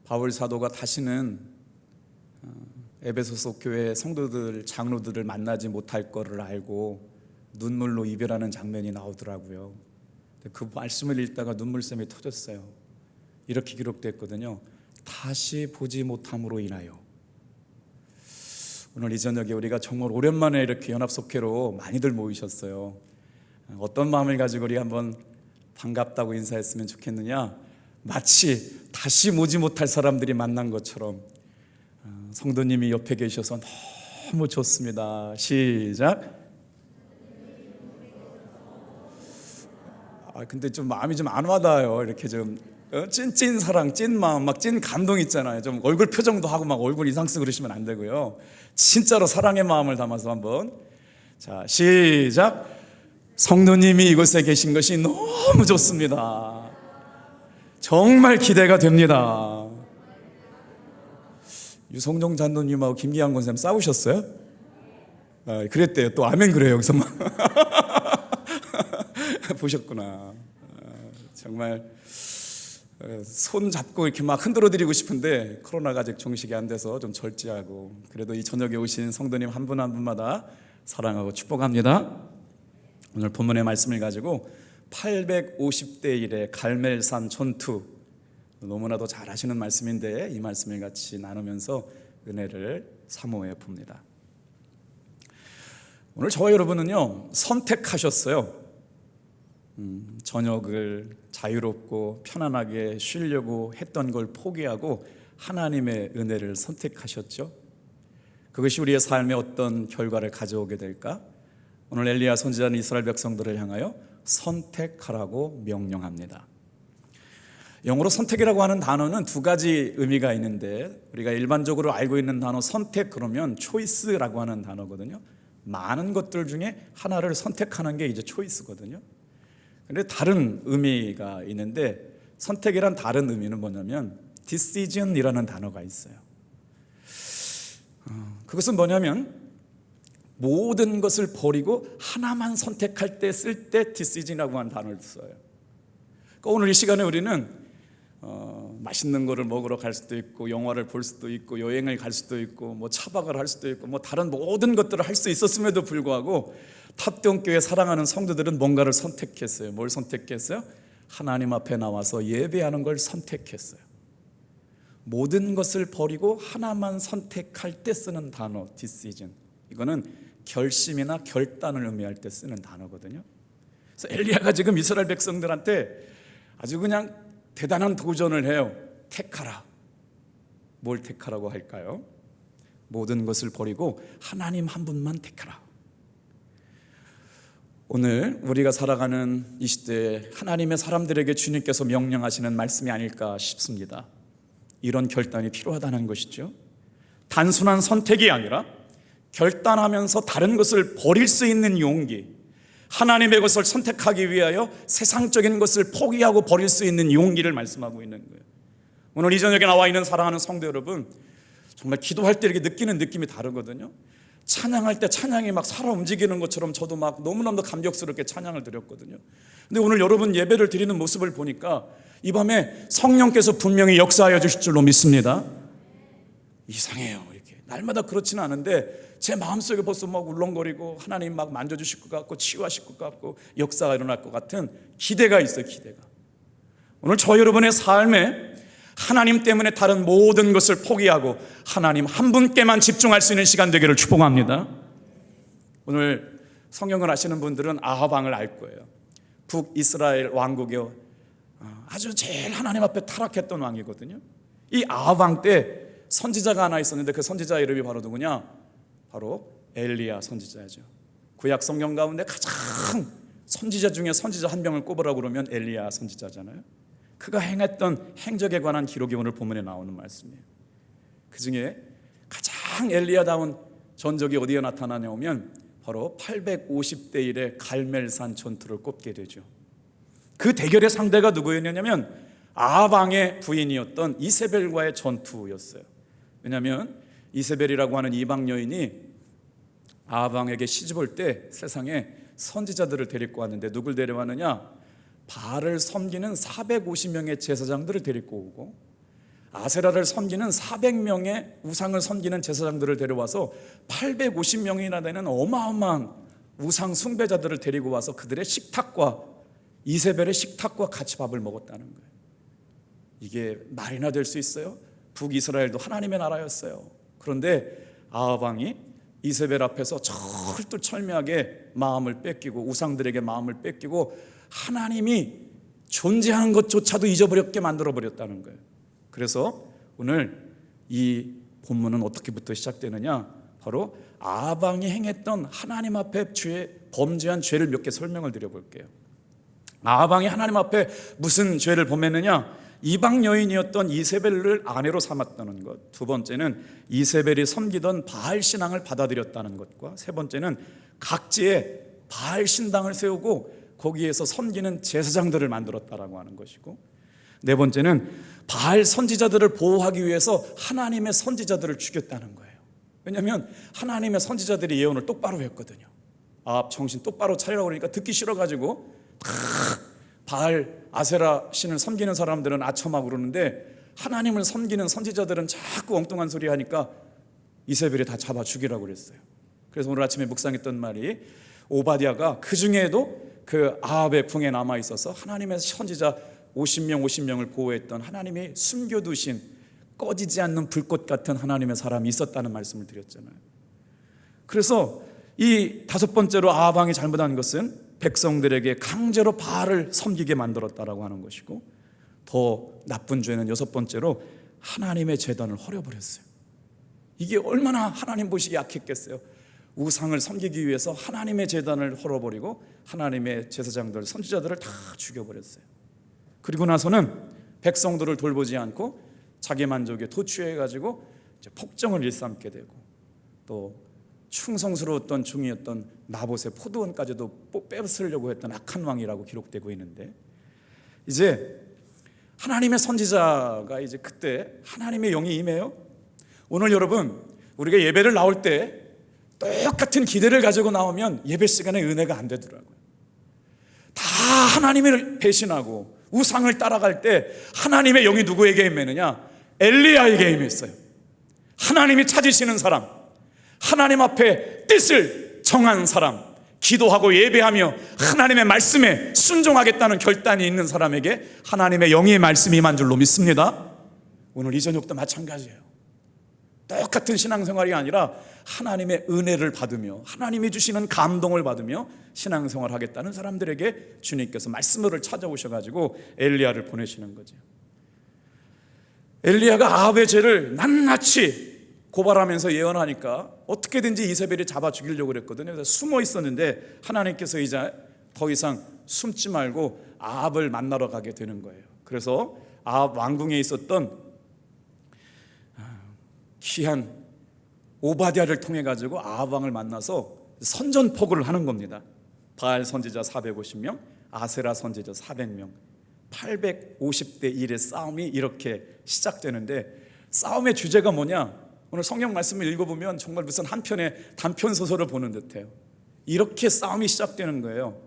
바울 사도가 다시는 에베소서 교회 성도들, 장로들을 만나지 못할 거를 알고 눈물로 이별하는 장면이 나오더라고요. 그 말씀을 읽다가 눈물샘이 터졌어요. 이렇게 기록됐거든요. 다시 보지 못함으로 인하여. 오늘 이 저녁에 우리가 정말 오랜만에 이렇게 연합속회로 많이들 모이셨어요. 어떤 마음을 가지고 우리 한번 반갑다고 인사했으면 좋겠느냐? 마치 다시 보지 못할 사람들이 만난 것처럼 성도님이 옆에 계셔서 너무 좋습니다. 시작. 근데 좀 마음이 좀 안 와닿아요. 이렇게 좀 찐 사랑, 찐 마음, 막 찐 감동 있잖아요. 좀 얼굴 표정도 하고 막 얼굴 인상 쓰고 그러시면 안 되고요. 진짜로 사랑의 마음을 담아서 한번. 자, 시작. 성도님이 이곳에 계신 것이 너무 좋습니다. 정말 기대가 됩니다. 유성종 장로님하고 김기환 권사님 싸우셨어요? 그랬대요. 또 아멘 그래요. 여기서만 보셨구나. 정말 손 잡고 이렇게 막 흔들어 드리고 싶은데 코로나가 아직 종식이 안 돼서 좀 절제하고, 그래도 이 저녁에 오신 성도님 한 분 한 분마다 사랑하고 축복합니다. 오늘 본문의 말씀을 가지고 850대 1의 갈멜산 전투, 너무나도 잘 아시는 말씀인데 이 말씀을 같이 나누면서 은혜를 사모해 봅니다. 오늘 저와 여러분은요, 선택하셨어요. 저녁을 자유롭고 편안하게 쉬려고 했던 걸 포기하고 하나님의 은혜를 선택하셨죠. 그것이 우리의 삶에 어떤 결과를 가져오게 될까? 오늘 엘리야 선지자는 이스라엘 백성들을 향하여 선택하라고 명령합니다. 영어로 선택이라고 하는 단어는 두 가지 의미가 있는데, 우리가 일반적으로 알고 있는 단어 선택 그러면 초이스라고 하는 단어거든요. 많은 것들 중에 하나를 선택하는 게 이제 초이스거든요. 그런데 다른 의미가 있는데, 선택이란 다른 의미는 뭐냐면 decision이라는 단어가 있어요. 그것은 뭐냐면 모든 것을 버리고 하나만 선택할 때 쓸 때 decision이라고 하는 단어를 써요. 그러니까 오늘 이 시간에 우리는 맛있는 거를 먹으러 갈 수도 있고, 영화를 볼 수도 있고, 여행을 갈 수도 있고, 뭐 차박을 할 수도 있고, 뭐 다른 모든 것들을 할 수 있었음에도 불구하고 탑동교회 사랑하는 성도들은 뭔가를 선택했어요. 뭘 선택했어요? 하나님 앞에 나와서 예배하는 걸 선택했어요. 모든 것을 버리고 하나만 선택할 때 쓰는 단어 decision, 이거는 결심이나 결단을 의미할 때 쓰는 단어거든요. 그래서 엘리야가 지금 이스라엘 백성들한테 아주 그냥 대단한 도전을 해요. 택하라. 뭘 택하라고 할까요? 모든 것을 버리고 하나님 한 분만 택하라. 오늘 우리가 살아가는 이 시대에 하나님의 사람들에게 주님께서 명령하시는 말씀이 아닐까 싶습니다. 이런 결단이 필요하다는 것이죠. 단순한 선택이 아니라 결단하면서 다른 것을 버릴 수 있는 용기, 하나님의 것을 선택하기 위하여 세상적인 것을 포기하고 버릴 수 있는 용기를 말씀하고 있는 거예요. 오늘 이 저녁에 나와 있는 사랑하는 성도 여러분, 정말 기도할 때 이렇게 느끼는 느낌이 다르거든요. 찬양할 때 찬양이 막 살아 움직이는 것처럼 저도 막 너무너무 감격스럽게 찬양을 드렸거든요. 근데 오늘 여러분 예배를 드리는 모습을 보니까 이 밤에 성령께서 분명히 역사하여 주실 줄로 믿습니다. 이상해요. 이렇게 날마다 그렇지는 않은데 제 마음속에 벌써 막 울렁거리고 하나님 막 만져주실 것 같고 치유하실 것 같고 역사가 일어날 것 같은 기대가 있어요. 기대가. 오늘 저 여러분의 삶에 하나님 때문에 다른 모든 것을 포기하고 하나님 한 분께만 집중할 수 있는 시간 되기를 축복합니다. 오늘 성경을 아시는 분들은 아합 왕을 알 거예요. 북이스라엘 왕국의 아주 제일 하나님 앞에 타락했던 왕이거든요. 이 아합 왕 때 선지자가 하나 있었는데 그 선지자 이름이 바로 누구냐? 바로 엘리야 선지자죠. 구약 성경 가운데 가장 선지자 중에 선지자 한 명을 꼽으라고 그러면 엘리야 선지자잖아요. 그가 행했던 행적에 관한 기록이 오늘 본문에 나오는 말씀이에요. 그 중에 가장 엘리야다운 전적이 어디에 나타나냐 오면 바로 850대 1의 갈멜산 전투를 꼽게 되죠. 그 대결의 상대가 누구였냐면 아합 왕의 부인이었던 이세벨과의 전투였어요. 왜냐하면 이세벨이라고 하는 이방 여인이 아합 왕에게 시집올 때 세상에 선지자들을 데리고 왔는데 누굴 데려왔느냐? 바알을 섬기는 450명의 제사장들을 데리고 오고 아세라를 섬기는 400명의 우상을 섬기는 제사장들을 데려와서 850명이나 되는 어마어마한 우상 숭배자들을 데리고 와서 그들의 식탁과 이세벨의 식탁과 같이 밥을 먹었다는 거예요. 이게 말이나 될 수 있어요? 북이스라엘도 하나님의 나라였어요. 그런데 아합 왕이 이세벨 앞에서 철두철미하게 마음을 뺏기고 우상들에게 마음을 뺏기고 하나님이 존재하는 것조차도 잊어버렸게 만들어버렸다는 거예요. 그래서 오늘 이 본문은 어떻게부터 시작되느냐, 바로 아합 왕이 행했던 하나님 앞에 범죄한 죄를 몇 개 설명을 드려볼게요. 아합 왕이 하나님 앞에 무슨 죄를 범했느냐, 이방 여인이었던 이세벨을 아내로 삼았다는 것, 두 번째는 이세벨이 섬기던 바알 신앙을 받아들였다는 것과, 세 번째는 각지에 바알 신당을 세우고 거기에서 섬기는 제사장들을 만들었다라고 하는 것이고, 네 번째는 바알 선지자들을 보호하기 위해서 하나님의 선지자들을 죽였다는 거예요. 왜냐하면 하나님의 선지자들이 예언을 똑바로 했거든요. 아합 정신 똑바로 차리라고 그러니까 듣기 싫어가지고 바알 아세라 신을 섬기는 사람들은 아첨하고 그러는데 하나님을 섬기는 선지자들은 자꾸 엉뚱한 소리 하니까 이세벨이 다 잡아 죽이라고 그랬어요. 그래서 오늘 아침에 묵상했던 말이, 오바댜가 그 중에도 그 아합의 풍에 남아 있어서 하나님의 선지자 50명을 보호했던 하나님이 숨겨두신 꺼지지 않는 불꽃 같은 하나님의 사람이 있었다는 말씀을 드렸잖아요. 그래서 이 다섯 번째로 아합 왕이 잘못한 것은 백성들에게 강제로 바알을 섬기게 만들었다라고 하는 것이고, 더 나쁜 죄는 여섯 번째로 하나님의 제단을 헐어버렸어요. 이게 얼마나 하나님 보시기 약했겠어요. 우상을 섬기기 위해서 하나님의 제단을 헐어버리고 하나님의 제사장들, 선지자들을 다 죽여버렸어요. 그리고 나서는 백성들을 돌보지 않고 자기 만족에 도취해가지고 이제 폭정을 일삼게 되고, 또 충성스러웠던 종이었던 나봇의 포도원까지도 뺏으려고 했던 악한 왕이라고 기록되고 있는데, 이제 하나님의 선지자가 이제 그때 하나님의 영이 임해요. 오늘 여러분, 우리가 예배를 나올 때 똑같은 기대를 가지고 나오면 예배 시간에 은혜가 안 되더라고요. 다 하나님을 배신하고 우상을 따라갈 때 하나님의 영이 누구에게 임했느냐? 엘리야에게 임했어요. 하나님이 찾으시는 사람, 하나님 앞에 뜻을 정한 사람, 기도하고 예배하며 하나님의 말씀에 순종하겠다는 결단이 있는 사람에게 하나님의 영의 말씀이 임한 줄로 믿습니다. 오늘 이 저녁도 마찬가지예요. 똑같은 신앙생활이 아니라 하나님의 은혜를 받으며 하나님이 주시는 감동을 받으며 신앙생활을 하겠다는 사람들에게 주님께서 말씀을 찾아오셔가지고 엘리야를 보내시는 거죠. 엘리야가 아합의 죄를 낱낱이 고발하면서 예언하니까 어떻게든지 이세벨이 잡아 죽이려고 그랬거든요. 그래서 숨어 있었는데 하나님께서 이제 더 이상 숨지 말고 아합을 만나러 가게 되는 거예요. 그래서 아합 왕궁에 있었던 귀한 오바댜를 통해 가지고 아합 왕을 만나서 선전포고를 하는 겁니다. 바알 선지자 450명, 아세라 선지자 400명, 850대 1의 싸움이 이렇게 시작되는데, 싸움의 주제가 뭐냐? 오늘 성경 말씀을 읽어보면 정말 무슨 한 편의 단편 소설을 보는 듯해요. 이렇게 싸움이 시작되는 거예요.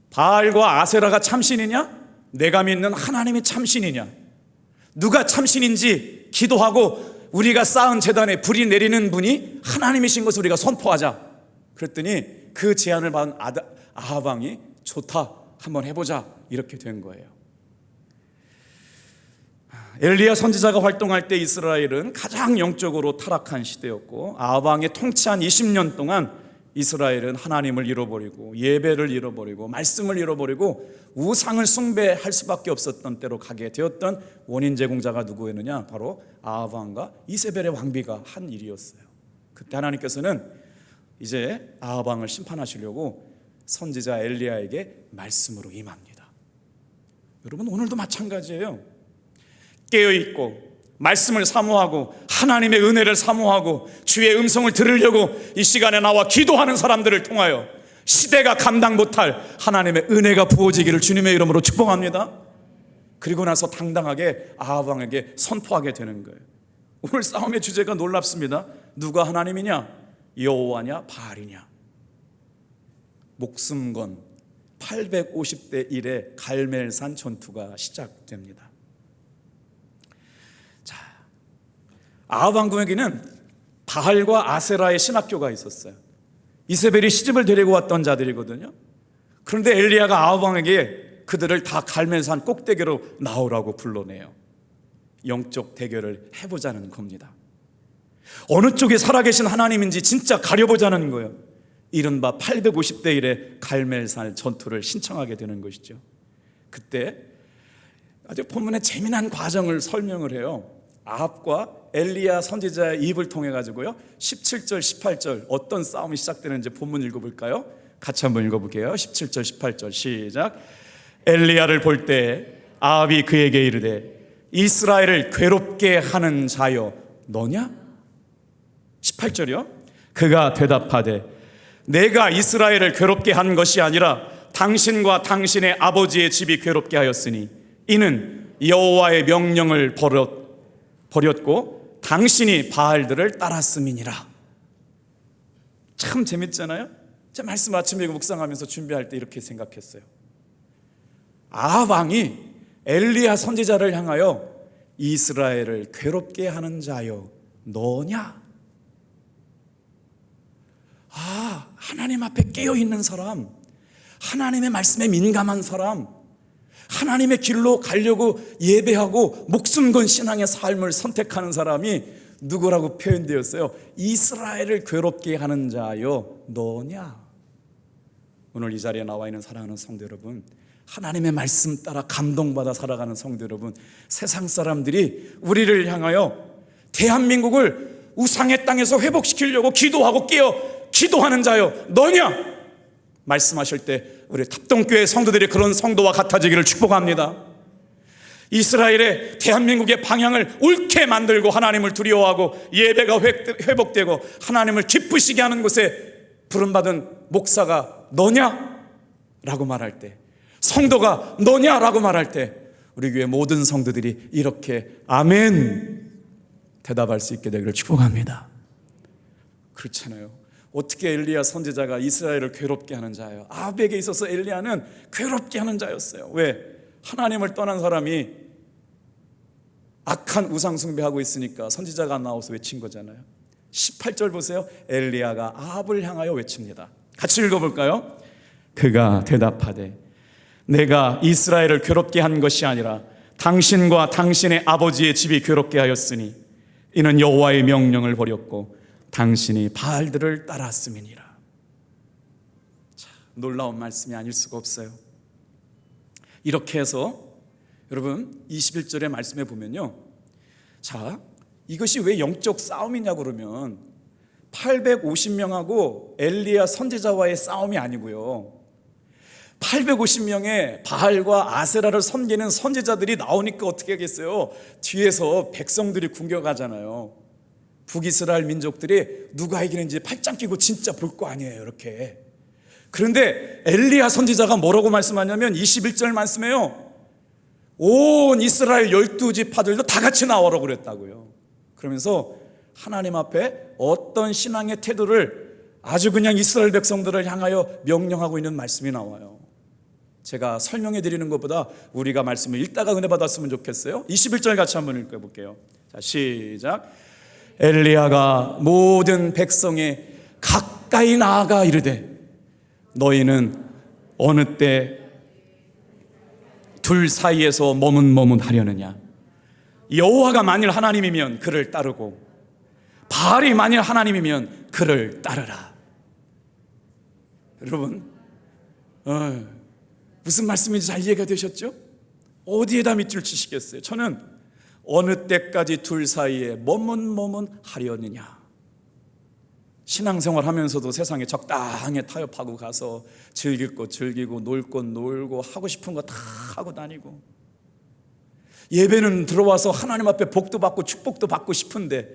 바알과 아세라가 참신이냐? 내가 믿는 하나님이 참신이냐? 누가 참신인지 기도하고 우리가 쌓은 제단에 불이 내리는 분이 하나님이신 것을 우리가 선포하자. 그랬더니 그 제안을 받은 아합 왕이 좋다, 한번 해보자, 이렇게 된 거예요. 엘리야 선지자가 활동할 때 이스라엘은 가장 영적으로 타락한 시대였고, 아합 왕의 통치한 20년 동안 이스라엘은 하나님을 잃어버리고 예배를 잃어버리고 말씀을 잃어버리고 우상을 숭배할 수밖에 없었던 때로 가게 되었던 원인 제공자가 누구였느냐? 바로 아합 왕과 이세벨의 왕비가 한 일이었어요. 그때 하나님께서는 이제 아합 왕을 심판하시려고 선지자 엘리야에게 말씀으로 임합니다. 여러분, 오늘도 마찬가지예요. 깨어있고 말씀을 사모하고 하나님의 은혜를 사모하고 주의 음성을 들으려고 이 시간에 나와 기도하는 사람들을 통하여 시대가 감당 못할 하나님의 은혜가 부어지기를 주님의 이름으로 축복합니다. 그리고 나서 당당하게 아합 왕에게 선포하게 되는 거예요. 오늘 싸움의 주제가 놀랍습니다. 누가 하나님이냐? 여호와냐 바알이냐? 목숨 건 850대 1의 갈멜산 전투가 시작됩니다. 아합 왕궁에게는 바알과 아세라의 신학교가 있었어요. 이세벨이 시집을 데리고 왔던 자들이거든요. 그런데 엘리야가 아합 왕에게 그들을 다 갈멜산 꼭대기로 나오라고 불러내요. 영적 대결을 해보자는 겁니다. 어느 쪽에 살아계신 하나님인지 진짜 가려보자는 거예요. 이른바 850대 1의 갈멜산 전투를 신청하게 되는 것이죠. 그때 아주 본문의 재미난 과정을 설명을 해요. 아합과 엘리야 선지자의 입을 통해 가지고요, 17절 18절 어떤 싸움이 시작되는지 본문 읽어볼까요? 같이 한번 읽어볼게요. 17절 18절 시작. 엘리야를 볼 때 아합이 그에게 이르되 이스라엘을 괴롭게 하는 자여 너냐? 18절이요. 그가 대답하되 내가 이스라엘을 괴롭게 한 것이 아니라 당신과 당신의 아버지의 집이 괴롭게 하였으니 이는 여호와의 명령을 버렸고 당신이 바알들을 따랐음이니라. 참 재밌잖아요. 제 말씀 아침에 묵상하면서 준비할 때 이렇게 생각했어요. 아합 왕이 엘리야 선지자를 향하여 이스라엘을 괴롭게 하는 자여 너냐? 하나님 앞에 깨어있는 사람, 하나님의 말씀에 민감한 사람, 하나님의 길로 가려고 예배하고 목숨 건 신앙의 삶을 선택하는 사람이 누구라고 표현되었어요? 이스라엘을 괴롭게 하는 자여 너냐? 오늘 이 자리에 나와 있는 사랑하는 성도 여러분, 하나님의 말씀 따라 감동받아 살아가는 성도 여러분, 세상 사람들이 우리를 향하여 대한민국을 우상의 땅에서 회복시키려고 기도하고 기도하는 자여 너냐? 말씀하실 때 우리 탑동교회 성도들이 그런 성도와 같아지기를 축복합니다. 이스라엘의 대한민국의 방향을 옳게 만들고 하나님을 두려워하고 예배가 회복되고 하나님을 기쁘시게 하는 곳에 부름받은 목사가 너냐? 라고 말할 때, 성도가 너냐? 라고 말할 때 우리 교회 모든 성도들이 이렇게 아멘 대답할 수 있게 되기를 축복합니다. 그렇잖아요. 어떻게 엘리야 선지자가 이스라엘을 괴롭게 하는 자예요? 아합에게 있어서 엘리야는 괴롭게 하는 자였어요. 왜? 하나님을 떠난 사람이 악한 우상 숭배하고 있으니까 선지자가 나와서 외친 거잖아요. 18절 보세요. 엘리야가 아합을 향하여 외칩니다. 같이 읽어볼까요? 그가 대답하되 내가 이스라엘을 괴롭게 한 것이 아니라 당신과 당신의 아버지의 집이 괴롭게 하였으니 이는 여호와의 명령을 버렸고 당신이 바알들을 따랐음이니라. 자, 놀라운 말씀이 아닐 수가 없어요. 이렇게 해서 여러분 21절의 말씀에 보면요, 자, 이것이 왜 영적 싸움이냐 그러면 850명하고 엘리야 선지자와의 싸움이 아니고요, 850명의 바알과 아세라를 섬기는 선지자들이 나오니까 어떻게 하겠어요? 뒤에서 백성들이 궁격하잖아요. 북이스라엘 민족들이 누가 이기는지 팔짱 끼고 진짜 볼 거 아니에요, 이렇게. 그런데 엘리야 선지자가 뭐라고 말씀하냐면 21절 말씀에요, 온 이스라엘 12지파들도 다 같이 나오라고 그랬다고요. 그러면서 하나님 앞에 어떤 신앙의 태도를 아주 그냥 이스라엘 백성들을 향하여 명령하고 있는 말씀이 나와요. 제가 설명해 드리는 것보다 우리가 말씀을 읽다가 은혜 받았으면 좋겠어요. 21절 같이 한번 읽어볼게요. 자, 시작. 엘리야가 모든 백성에 가까이 나아가 이르되 너희는 어느 때 둘 사이에서 머문하려느냐? 여호와가 만일 하나님이면 그를 따르고 바알이 만일 하나님이면 그를 따르라. 여러분, 무슨 말씀인지 잘 이해가 되셨죠? 어디에다 밑줄 치시겠어요? 저는 어느 때까지 둘 사이에 머문하려느냐? 신앙생활 하면서도 세상에 적당히 타협하고 가서 즐길 것 즐기고 놀 것 놀고 하고 싶은 거 다 하고 다니고, 예배는 들어와서 하나님 앞에 복도 받고 축복도 받고 싶은데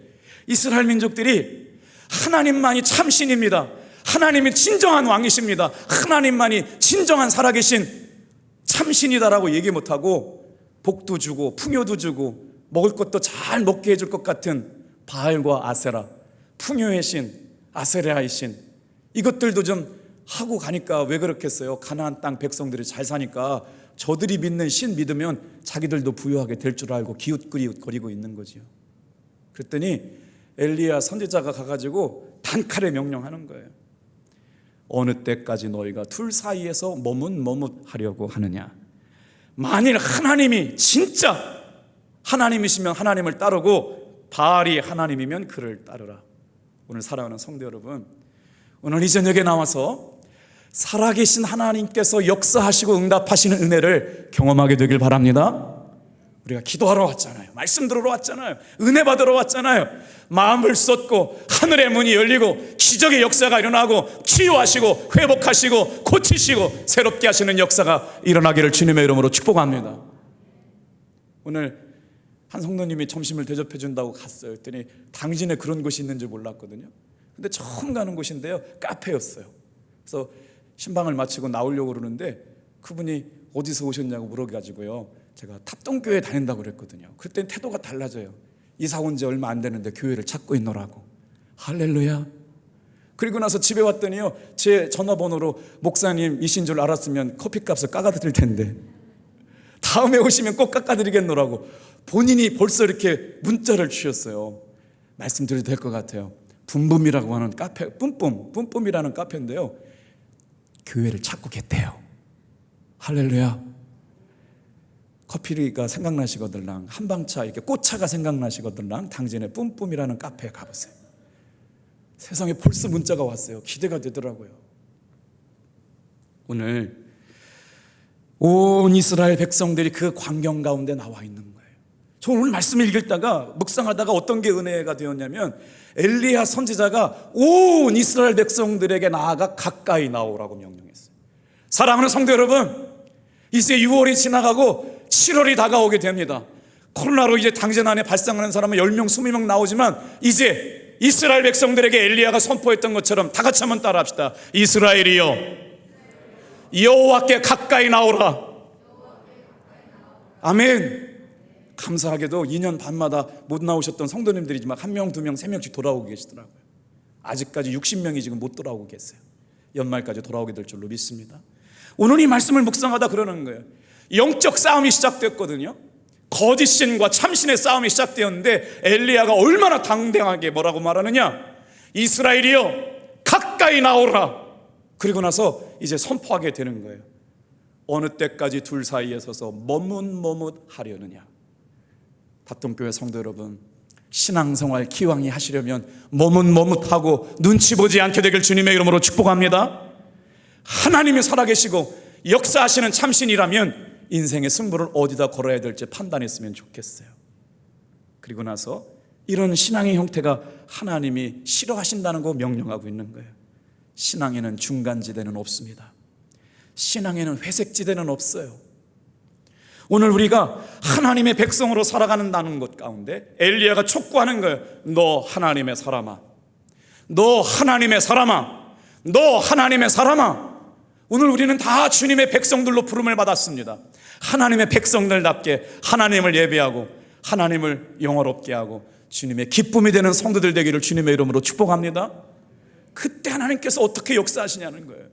이스라엘 민족들이 하나님만이 참신입니다, 하나님이 진정한 왕이십니다, 하나님만이 진정한 살아계신 참신이다라고 얘기 못하고 복도 주고 풍요도 주고 먹을 것도 잘 먹게 해줄 것 같은 바알과 아세라, 풍요의 신, 아세라의 신, 이것들도 좀 하고 가니까 왜 그렇겠어요? 가나안 땅 백성들이 잘 사니까 저들이 믿는 신 믿으면 자기들도 부유하게 될 줄 알고 기웃거리고 있는 거지요. 그랬더니 엘리야 선지자가 가가지고 단칼에 명령하는 거예요. 어느 때까지 너희가 둘 사이에서 머뭇머뭇하려고 하느냐. 만일 하나님이 진짜 하나님이시면 하나님을 따르고 바알이 하나님이면 그를 따르라. 오늘 사랑하는 성도 여러분, 오늘 이 저녁에 나와서 살아계신 하나님께서 역사하시고 응답하시는 은혜를 경험하게 되길 바랍니다. 우리가 기도하러 왔잖아요. 말씀 들으러 왔잖아요. 은혜 받으러 왔잖아요. 마음을 쏟고 하늘의 문이 열리고 기적의 역사가 일어나고 치유하시고 회복하시고 고치시고 새롭게 하시는 역사가 일어나기를 주님의 이름으로 축복합니다. 오늘 한 성도님이 점심을 대접해 준다고 갔어요. 그랬더니 당진에 그런 곳이 있는 줄 몰랐거든요. 근데 처음 가는 곳인데요, 카페였어요. 그래서 신방을 마치고 나오려고 그러는데 그분이 어디서 오셨냐고 물어가지고요, 제가 탑동교회 다닌다고 그랬거든요. 그때 태도가 달라져요. 이사 온 지 얼마 안 되는데 교회를 찾고 있노라고. 할렐루야. 그리고 나서 집에 왔더니요, 제 전화번호로 목사님이신 줄 알았으면 커피값을 깎아드릴 텐데 다음에 오시면 꼭 깎아드리겠노라고 본인이 벌써 이렇게 문자를 주셨어요. 말씀드려도 될 것 같아요. 붐붐이라고 하는 카페, 뿜뿜이라는 카페인데요, 교회를 찾고 계대요. 할렐루야. 커피가 생각나시거들랑 한방차 이렇게 꽃차가 생각나시거들랑 당진의 뿜뿜이라는 카페에 가보세요. 세상에 벌써 문자가 왔어요. 기대가 되더라고요. 오늘 온 이스라엘 백성들이 그 광경 가운데 나와 있는 거예요. 저 오늘 말씀을 읽다가 묵상하다가 어떤 게 은혜가 되었냐면, 엘리야 선지자가 온 이스라엘 백성들에게 나아가 가까이 나오라고 명령했어요. 사랑하는 성도 여러분, 이제 6월이 지나가고 7월이 다가오게 됩니다. 코로나로 이제 당진 안에 발생하는 사람은 10명, 20명 나오지만 이제 이스라엘 백성들에게 엘리야가 선포했던 것처럼 다 같이 한번 따라합시다. 이스라엘이여, 여호와께 가까이 나오라. 아멘. 감사하게도 2년 반마다 못 나오셨던 성도님들이 막 1명, 2명, 3명씩 돌아오고 계시더라고요. 아직까지 60명이 지금 못 돌아오고 계세요. 연말까지 돌아오게 될 줄로 믿습니다. 오늘 이 말씀을 묵상하다 그러는 거예요. 영적 싸움이 시작됐거든요. 거짓신과 참신의 싸움이 시작되었는데 엘리야가 얼마나 당당하게 뭐라고 말하느냐. 이스라엘이여, 가까이 나오라. 그리고 나서 이제 선포하게 되는 거예요. 어느 때까지 둘 사이에 서서 머뭇머뭇하려느냐. 탑동교회 성도 여러분, 신앙생활 기왕이 하시려면 머뭇머뭇하고 눈치 보지 않게 되길 주님의 이름으로 축복합니다. 하나님이 살아계시고 역사하시는 참신이라면 인생의 승부를 어디다 걸어야 될지 판단했으면 좋겠어요. 그리고 나서 이런 신앙의 형태가 하나님이 싫어하신다는 거 명령하고 있는 거예요. 신앙에는 중간지대는 없습니다. 신앙에는 회색지대는 없어요. 오늘 우리가 하나님의 백성으로 살아가는다는 것 가운데 엘리야가 촉구하는 거예요. 너 하나님의 사람아, 너 하나님의 사람아, 너 하나님의 사람아. 오늘 우리는 다 주님의 백성들로 부름을 받았습니다. 하나님의 백성들답게 하나님을 예배하고 하나님을 영화롭게 하고 주님의 기쁨이 되는 성도들 되기를 주님의 이름으로 축복합니다. 그때 하나님께서 어떻게 역사하시냐는 거예요.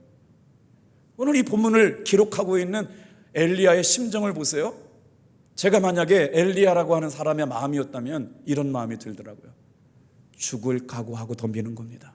오늘 이 본문을 기록하고 있는 엘리야의 심정을 보세요. 제가 만약에 엘리야라고 하는 사람의 마음이었다면 이런 마음이 들더라고요. 죽을 각오하고 덤비는 겁니다.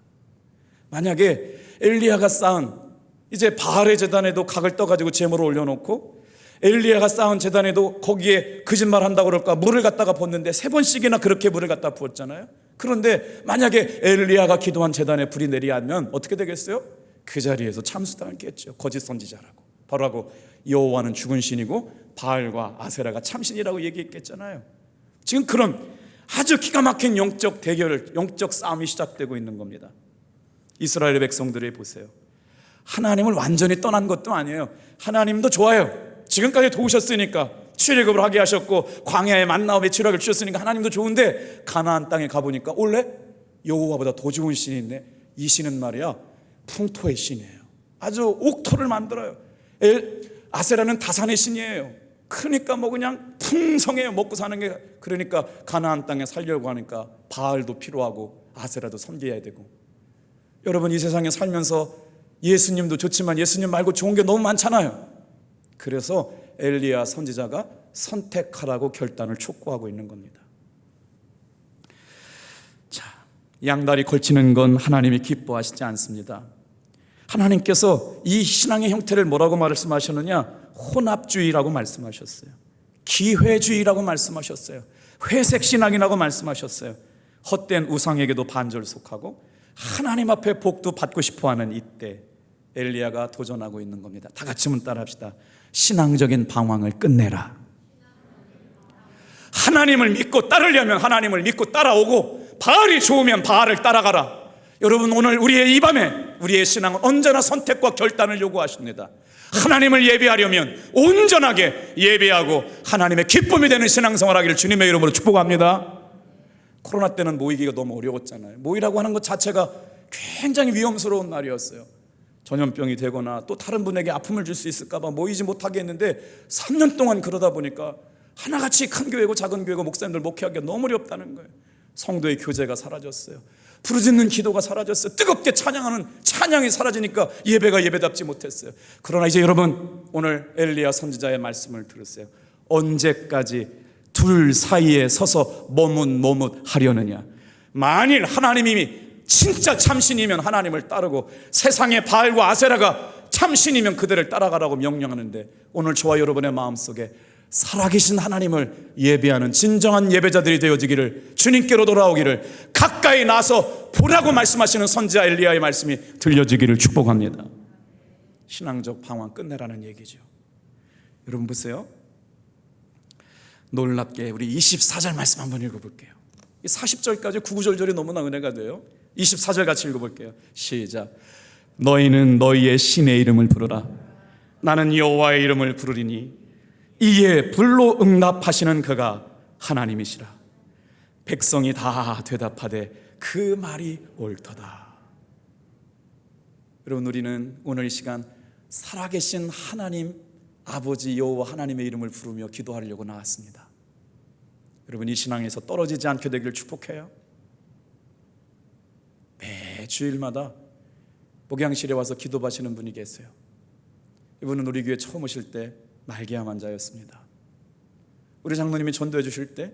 만약에 엘리야가 쌓은 이제 바알의 제단에도 각을 떠가지고 제물을 올려놓고 엘리야가 쌓은 제단에도 거기에 거짓말한다고 그럴까 물을 갖다가 붓는데 3번씩이나 그렇게 물을 갖다 부었잖아요. 그런데 만약에 엘리야가 기도한 제단에 불이 내리면 어떻게 되겠어요? 그 자리에서 참수당했겠죠. 거짓 선지자라고. 바로 하고 여호와는 죽은 신이고 바알과 아세라가 참신이라고 얘기했겠잖아요. 지금 그런 아주 기가 막힌 영적 대결, 영적 싸움이 시작되고 있는 겁니다. 이스라엘의 백성들이 보세요. 하나님을 완전히 떠난 것도 아니에요. 하나님도 좋아요. 지금까지 도우셨으니까 출애굽을 하게 하셨고 광야에 만나와 매출하게 주셨으니까 하나님도 좋은데 가나안 땅에 가보니까 원래 여호와보다 더 좋은 신이 있네. 이 신은 말이야 풍토의 신이에요. 아주 옥토를 만들어요. 아세라는 다산의 신이에요. 그러니까 뭐 그냥 풍성해요. 먹고 사는 게. 그러니까 가나안 땅에 살려고 하니까 바알도 필요하고 아세라도 섬겨야 되고. 여러분 이 세상에 살면서 예수님도 좋지만 예수님 말고 좋은 게 너무 많잖아요. 그래서 엘리야 선지자가 선택하라고 결단을 촉구하고 있는 겁니다. 양다리 걸치는 건 하나님이 기뻐하시지 않습니다. 하나님께서 이 신앙의 형태를 뭐라고 말씀하셨느냐? 혼합주의라고 말씀하셨어요. 기회주의라고 말씀하셨어요. 회색신앙이라고 말씀하셨어요. 헛된 우상에게도 반절속하고 하나님 앞에 복도 받고 싶어하는 이때 엘리야가 도전하고 있는 겁니다. 다 같이 한번 따라합시다. 신앙적인 방황을 끝내라. 하나님을 믿고 따르려면 하나님을 믿고 따라오고, 바알이 좋으면 바알을 따라가라. 여러분, 오늘 우리의 이 밤에 우리의 신앙은 언제나 선택과 결단을 요구하십니다. 하나님을 예배하려면 온전하게 예배하고 하나님의 기쁨이 되는 신앙생활 하기를 주님의 이름으로 축복합니다. 코로나 때는 모이기가 너무 어려웠잖아요. 모이라고 하는 것 자체가 굉장히 위험스러운 날이었어요. 전염병이 되거나 또 다른 분에게 아픔을 줄 수 있을까 봐 모이지 못하게 했는데 3년 동안 그러다 보니까 하나같이 큰 교회고 작은 교회고 목사님들 목회하기가 너무 어렵다는 거예요. 성도의 교제가 사라졌어요. 부르짖는 기도가 사라졌어요. 뜨겁게 찬양하는 찬양이 사라지니까 예배가 예배답지 못했어요. 그러나 이제 여러분, 오늘 엘리야 선지자의 말씀을 들으세요. 언제까지 둘 사이에 서서 머뭇머뭇하려느냐? 만일 하나님이 진짜 참신이면 하나님을 따르고 세상의 바알과 아세라가 참신이면 그들을 따라가라고 명령하는데, 오늘 저와 여러분의 마음속에 살아계신 하나님을 예배하는 진정한 예배자들이 되어지기를, 주님께로 돌아오기를, 가까이 나서 보라고 말씀하시는 선지자 엘리야의 말씀이 들려지기를 축복합니다. 신앙적 방황 끝내라는 얘기죠. 여러분 보세요. 놀랍게 우리 24절 말씀 한번 읽어볼게요. 40절까지 구구절절이 너무나 은혜가 돼요. 24절 같이 읽어볼게요. 시작. 너희는 너희의 신의 이름을 부르라. 나는 여호와의 이름을 부르리니 이에 불로 응답하시는 그가 하나님이시라. 백성이 다 대답하되 그 말이 옳도다. 여러분, 우리는 오늘 이 시간 살아계신 하나님 아버지 여호와 하나님의 이름을 부르며 기도하려고 나왔습니다. 여러분, 이 신앙에서 떨어지지 않게 되기를 축복해요. 매 주일마다 목양실에 와서 기도하시는 분이 계세요. 이분은 우리 교회 처음 오실 때 말기암 환자였습니다. 우리 장로님이 전도해 주실 때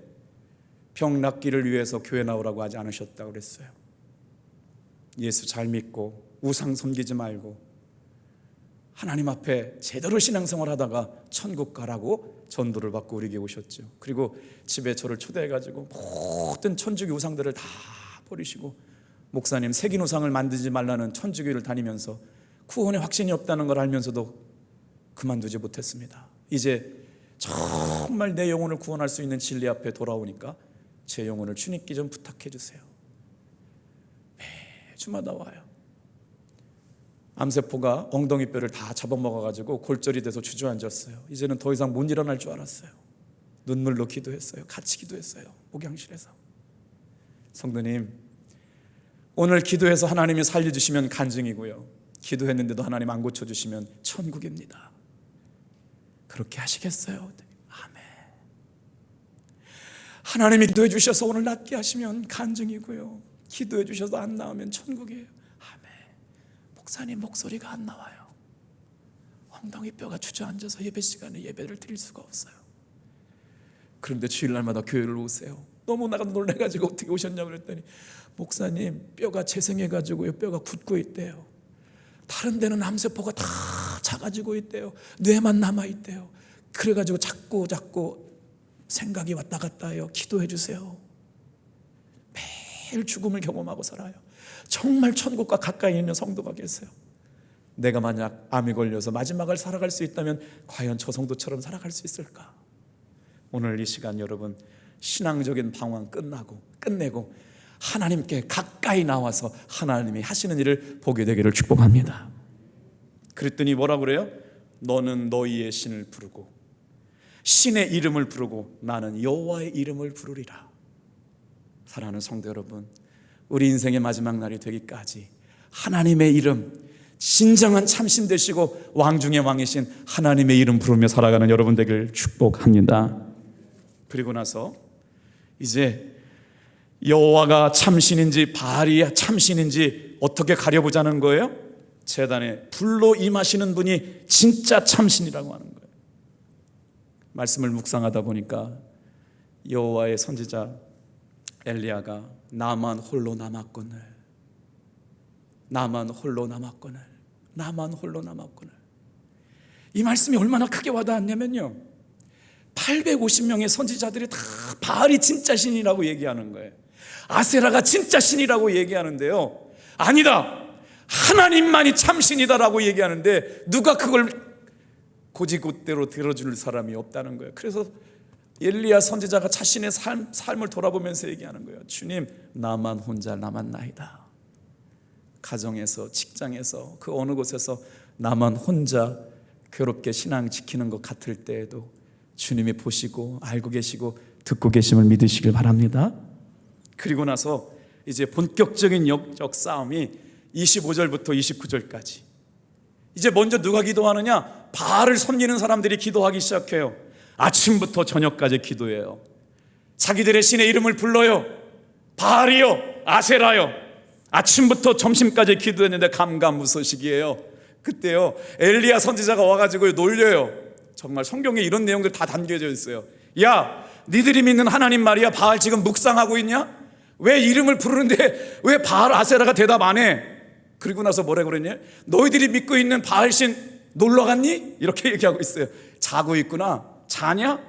병 낫기를 위해서 교회 나오라고 하지 않으셨다고 그랬어요. 예수 잘 믿고 우상 섬기지 말고 하나님 앞에 제대로 신앙생활 하다가 천국 가라고 전도를 받고 우리 교회 오셨죠. 그리고 집에 저를 초대해가지고 모든 천주교 우상들을 다 버리시고, 목사님 색인 우상을 만들지 말라는 천주교를 다니면서 구원의 확신이 없다는 걸 알면서도 그만두지 못했습니다. 이제 정말 내 영혼을 구원할 수 있는 진리 앞에 돌아오니까 제 영혼을 주님께 좀 부탁해 주세요. 매주마다 와요. 암세포가 엉덩이 뼈를 다 잡아먹어가지고 골절이 돼서 주저앉았어요. 이제는 더 이상 못 일어날 줄 알았어요. 눈물로 기도했어요. 같이 기도했어요. 목양실에서. 성도님, 오늘 기도해서 하나님이 살려주시면 간증이고요, 기도했는데도 하나님 안 고쳐주시면 천국입니다. 그렇게 하시겠어요? 아멘. 하나님이 기도해 주셔서 오늘 낫게 하시면 간증이고요, 기도해 주셔서 안 나오면 천국이에요. 아멘. 목사님 목소리가 안 나와요. 엉덩이 뼈가 주저앉아서 예배 시간에 예배를 드릴 수가 없어요. 그런데 주일날마다 교회를 오세요. 너무 나가 놀래가지고 어떻게 오셨냐고 그랬더니, 목사님 뼈가 재생해가지고요, 뼈가 굳고 있대요. 다른 데는 암세포가 다 작아지고 있대요. 뇌만 남아있대요. 그래가지고 자꾸 생각이 왔다 갔다 해요. 기도해 주세요. 매일 죽음을 경험하고 살아요. 정말 천국과 가까이 있는 성도가 계세요. 내가 만약 암이 걸려서 마지막을 살아갈 수 있다면 과연 저 성도처럼 살아갈 수 있을까? 오늘 이 시간 여러분, 신앙적인 방황 끝내고 하나님께 가까이 나와서 하나님이 하시는 일을 보게 되기를 축복합니다. 그랬더니 뭐라고 그래요? 너는 너희의 신을 부르고 신의 이름을 부르고 나는 여호와의 이름을 부르리라. 사랑하는 성도 여러분, 우리 인생의 마지막 날이 되기까지 하나님의 이름, 진정한 참신 되시고 왕 중의 왕이신 하나님의 이름 부르며 살아가는 여러분 되기를 축복합니다. 그리고 나서 이제 여호와가 참신인지 바알이 참신인지 어떻게 가려보자는 거예요? 제단에 불로 임하시는 분이 진짜 참신이라고 하는 거예요. 말씀을 묵상하다 보니까 여호와의 선지자 엘리야가 나만 홀로 남았거늘, 나만 홀로 남았거늘, 나만 홀로 남았거늘. 이 말씀이 얼마나 크게 와닿았냐면요, 850명의 선지자들이 다 바알이 진짜 신이라고 얘기하는 거예요. 아세라가 진짜 신이라고 얘기하는데요, 아니다, 하나님만이 참신이다라고 얘기하는데 누가 그걸 고지곳대로 들어줄 사람이 없다는 거예요. 그래서 엘리야 선지자가 자신의 삶을 돌아보면서 얘기하는 거예요. 주님, 나만 혼자 남았나이다. 가정에서, 직장에서, 그 어느 곳에서 나만 혼자 괴롭게 신앙 지키는 것 같을 때에도 주님이 보시고 알고 계시고 듣고 계심을 믿으시길 바랍니다. 그리고 나서 이제 본격적인 영적 싸움이 25절부터 29절까지. 이제 먼저 누가 기도하느냐? 바알을 섬기는 사람들이 기도하기 시작해요. 아침부터 저녁까지 기도해요. 자기들의 신의 이름을 불러요. 바알이요, 아세라요. 아침부터 점심까지 기도했는데 감감무소식이에요. 그때요, 엘리야 선지자가 와가지고 놀려요. 정말 성경에 이런 내용들 다 담겨져 있어요. 야, 니들이 믿는 하나님 말이야, 바알 지금 묵상하고 있냐? 왜 이름을 부르는데 왜 바알 아세라가 대답 안 해? 그리고 나서 뭐라고 그랬냐? 너희들이 믿고 있는 바알신 놀러 갔니? 이렇게 얘기하고 있어요. 자고 있구나. 자냐?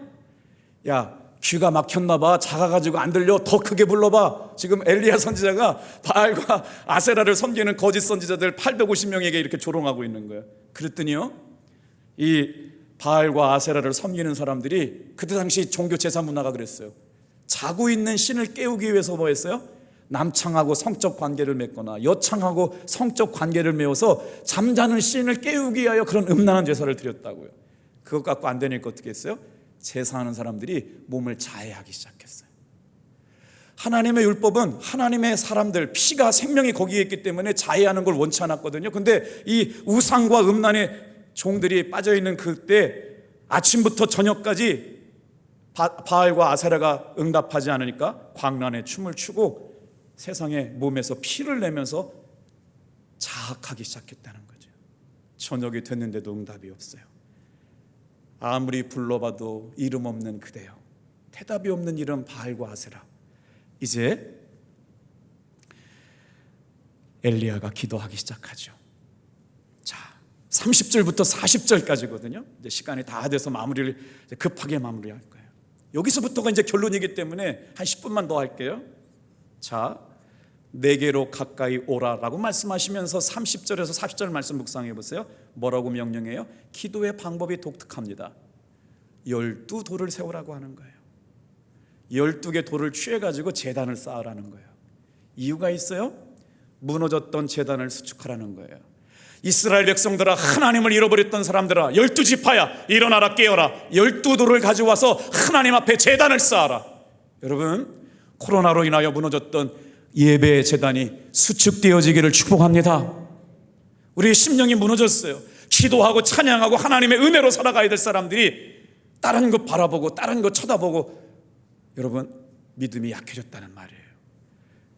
야, 귀가 막혔나 봐. 작아가지고 안 들려. 더 크게 불러봐. 지금 엘리야 선지자가 바알과 아세라를 섬기는 거짓 선지자들 850명에게 이렇게 조롱하고 있는 거예요. 그랬더니요, 이 바알과 아세라를 섬기는 사람들이 그때 당시 종교 제사 문화가 그랬어요. 자고 있는 신을 깨우기 위해서 뭐 했어요? 남창하고 성적 관계를 맺거나 여창하고 성적 관계를 메워서 잠자는 신을 깨우기 위하여 그런 음란한 제사를 드렸다고요. 그것 갖고 안 되니까 어떻게 했어요? 제사하는 사람들이 몸을 자해하기 시작했어요. 하나님의 율법은 하나님의 사람들, 피가 생명이 거기에 있기 때문에 자해하는 걸 원치 않았거든요. 근데 이 우상과 음란의 종들이 빠져있는 그때 아침부터 저녁까지 바알과 아세라가 응답하지 않으니까 광란에 춤을 추고 세상에 몸에서 피를 내면서 자학하기 시작했다는 거죠. 저녁이 됐는데도 응답이 없어요. 아무리 불러봐도 이름 없는 그대여, 대답이 없는 이름 바알과 아세라. 이제 엘리야가 기도하기 시작하죠. 자, 30절부터 40절까지거든요. 이제 시간이 다 돼서 마무리를 급하게 마무리할 거예요. 여기서부터가 이제 결론이기 때문에 한 10분만 더 할게요. 자, 내게로 가까이 오라라고 말씀하시면서 30절에서 40절 말씀 묵상해 보세요. 뭐라고 명령해요? 기도의 방법이 독특합니다. 12돌을 세우라고 하는 거예요. 12개 돌을 취해가지고 제단을 쌓으라는 거예요. 이유가 있어요? 무너졌던 제단을 수축하라는 거예요. 이스라엘 백성들아, 하나님을 잃어버렸던 사람들아, 12지파야 일어나라, 깨어라. 12돌을 가져와서 하나님 앞에 제단을 쌓아라. 여러분, 코로나로 인하여 무너졌던 예배의 제단이 수축되어지기를 축복합니다. 우리의 심령이 무너졌어요. 기도하고 찬양하고 하나님의 은혜로 살아가야 될 사람들이 다른 것 바라보고 다른 것 쳐다보고, 여러분, 믿음이 약해졌다는 말이에요.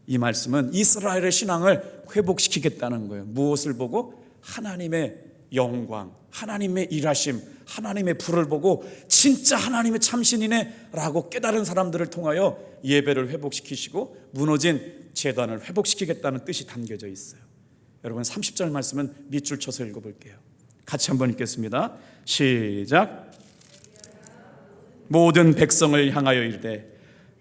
이 말씀은 이스라엘의 신앙을 회복시키겠다는 거예요. 무엇을 보고? 하나님의 영광, 하나님의 일하심, 하나님의 불을 보고 진짜 하나님의 참신이네 라고 깨달은 사람들을 통하여 예배를 회복시키시고 무너진 제단을 회복시키겠다는 뜻이 담겨져 있어요. 여러분, 30절 말씀은 밑줄 쳐서 읽어볼게요. 같이 한번 읽겠습니다. 시작. 모든 백성을 향하여 이르되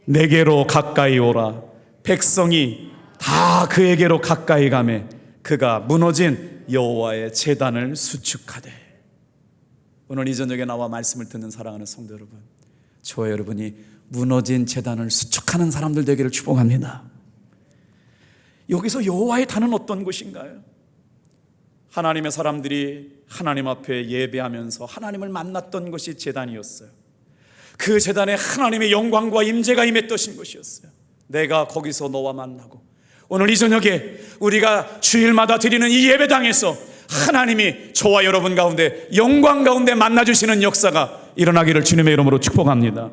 내게로 가까이 오라. 백성이 다 그에게로 가까이 가매 그가 무너진 여호와의 제단을 수축하되. 오늘 이 저녁에 나와 말씀을 듣는 사랑하는 성도 여러분, 저와 여러분이 무너진 제단을 수축하는 사람들 되기를 축복합니다. 여기서 여호와의 단은 어떤 곳인가요? 하나님의 사람들이 하나님 앞에 예배하면서 하나님을 만났던 것이 제단이었어요. 그 제단에 하나님의 영광과 임재가 임했던 것이었어요. 내가 거기서 너와 만나고, 오늘 이 저녁에 우리가 주일마다 드리는 이 예배당에서 하나님이 저와 여러분 가운데 영광 가운데 만나주시는 역사가 일어나기를 주님의 이름으로 축복합니다.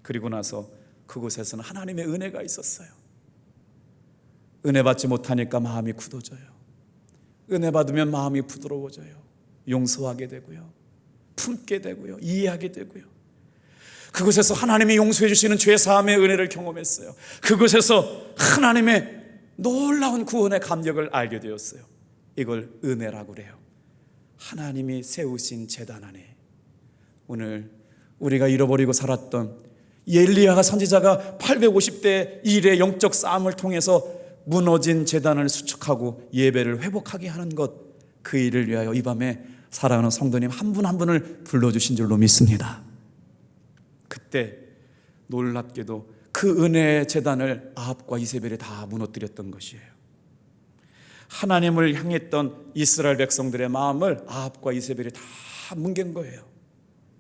그리고 나서 그곳에서는 하나님의 은혜가 있었어요. 은혜 받지 못하니까 마음이 굳어져요. 은혜 받으면 마음이 부드러워져요. 용서하게 되고요, 품게 되고요, 이해하게 되고요. 그곳에서 하나님이 용서해 주시는 죄 사함의 은혜를 경험했어요. 그곳에서 하나님의 놀라운 구원의 감격을 알게 되었어요. 이걸 은혜라고 그래요. 하나님이 세우신 제단 안에 오늘 우리가 잃어버리고 살았던 엘리야가 선지자가 850대 일의 영적 싸움을 통해서 무너진 제단을 수축하고 예배를 회복하게 하는 것, 그 일을 위하여 이 밤에 사랑하는 성도님 한 분 한 분을 불러주신 줄로 믿습니다. 그때 놀랍게도 그 은혜의 제단을 아합과 이세벨이 다 무너뜨렸던 것이에요. 하나님을 향했던 이스라엘 백성들의 마음을 아합과 이세벨이 다 뭉갠 거예요.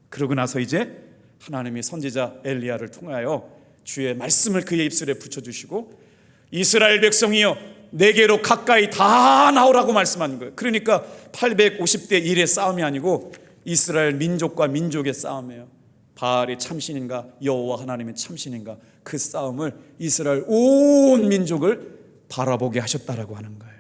그러고 나서 이제 하나님이 선지자 엘리야를 통하여 주의 말씀을 그의 입술에 붙여주시고 이스라엘 백성이여 내게로 가까이 다 나오라고 말씀하는 거예요. 그러니까 850대 1의 싸움이 아니고 이스라엘 민족과 민족의 싸움이에요. 바알이 참신인가 여호와 하나님이 참신인가, 그 싸움을 이스라엘 온 민족을 바라보게 하셨다라고 하는 거예요.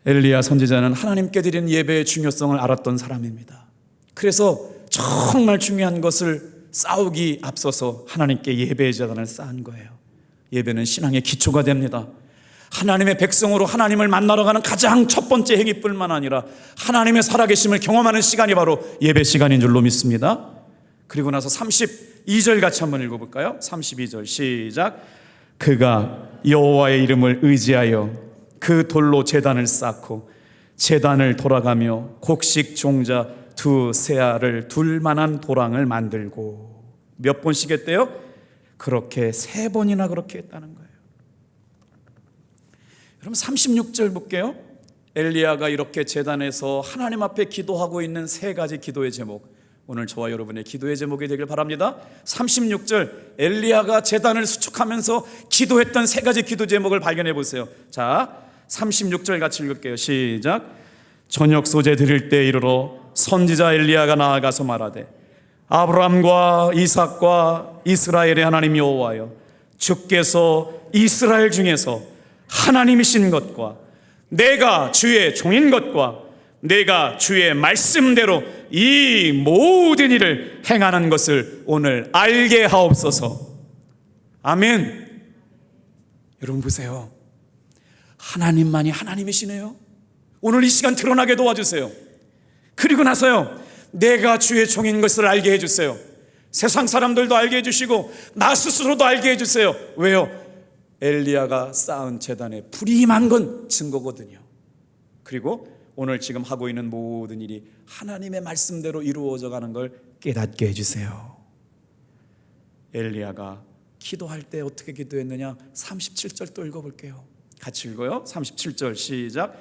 엘리야 선지자는 하나님께 드리는 예배의 중요성을 알았던 사람입니다. 그래서 정말 중요한 것을 싸우기 앞서서 하나님께 예배의 제단을 쌓은 거예요. 예배는 신앙의 기초가 됩니다. 하나님의 백성으로 하나님을 만나러 가는 가장 첫 번째 행위뿐만 아니라 하나님의 살아계심을 경험하는 시간이 바로 예배 시간인 줄로 믿습니다. 그리고 나서 32절 같이 한번 읽어볼까요? 32절 시작. 그가 여호와의 이름을 의지하여 그 돌로 제단을 쌓고 제단을 돌아가며 곡식 종자 두 세알을 둘 만한 도랑을 만들고 몇 번씩 했대요? 그렇게 3번이나 그렇게 했다는 거예요. 여러분 36절 볼게요. 엘리야가 이렇게 제단에서 하나님 앞에 기도하고 있는 3가지 기도의 제목, 오늘 저와 여러분의 기도의 제목이 되길 바랍니다. 36절 엘리야가 제단을 수축하면서 기도했던 3가지 기도 제목을 발견해 보세요. 자, 36절 같이 읽을게요. 시작. 저녁 소재 드릴 때 이르러 선지자 엘리야가 나아가서 말하되 아브라함과 이삭과 이스라엘의 하나님 여호와여, 주께서 이스라엘 중에서 하나님이신 것과 내가 주의 종인 것과 내가 주의 말씀대로 이 모든 일을 행하는 것을 오늘 알게 하옵소서. 아멘. 여러분 보세요. 하나님만이 하나님이시네요. 오늘 이 시간 드러나게 도와주세요. 그리고 나서요, 내가 주의 종인 것을 알게 해주세요. 세상 사람들도 알게 해주시고 나 스스로도 알게 해주세요. 왜요? 엘리야가 쌓은 제단에 불이 임한 건 증거거든요. 그리고 오늘 지금 하고 있는 모든 일이 하나님의 말씀대로 이루어져 가는 걸 깨닫게 해주세요. 엘리야가 기도할 때 어떻게 기도했느냐? 37절 또 읽어볼게요. 같이 읽어요. 37절 시작.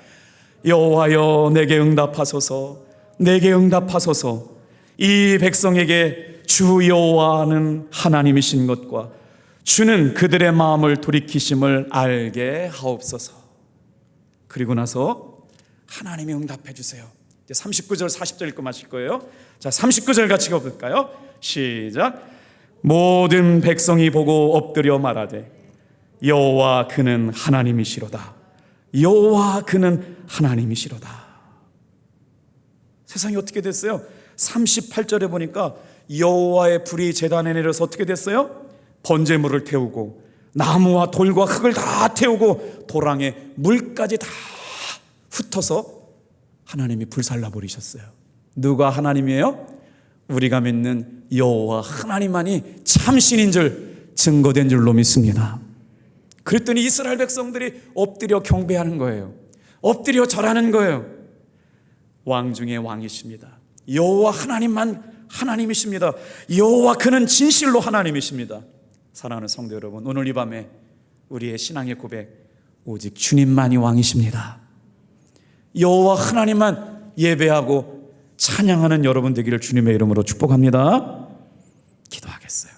여호와여 내게 응답하소서, 내게 응답하소서. 이 백성에게 주 여호와는 하나님이신 것과 주는 그들의 마음을 돌이키심을 알게 하옵소서. 그리고 나서 하나님이 응답해 주세요. 이제 39절 40절 읽고 마실 거예요. 자, 39절 같이 읽어볼까요? 시작. 모든 백성이 보고 엎드려 말하되 여호와 그는 하나님이시로다. 여호와 그는 하나님이시로다. 세상이 어떻게 됐어요? 38절에 보니까 여호와의 불이 제단에 내려서 어떻게 됐어요? 번제물을 태우고 나무와 돌과 흙을 다 태우고 도랑에 물까지 다 흩어서 하나님이 불살라 버리셨어요. 누가 하나님이에요? 우리가 믿는 여호와 하나님만이 참신인 줄 증거된 줄로 믿습니다. 그랬더니 이스라엘 백성들이 엎드려 경배하는 거예요. 엎드려 절하는 거예요. 왕 중에 왕이십니다. 여호와 하나님만 하나님이십니다. 여호와 그는 진실로 하나님이십니다. 사랑하는 성도 여러분, 오늘 이 밤에 우리의 신앙의 고백, 오직 주님만이 왕이십니다. 여호와 하나님만 예배하고 찬양하는 여러분 되기를 주님의 이름으로 축복합니다. 기도하겠어요.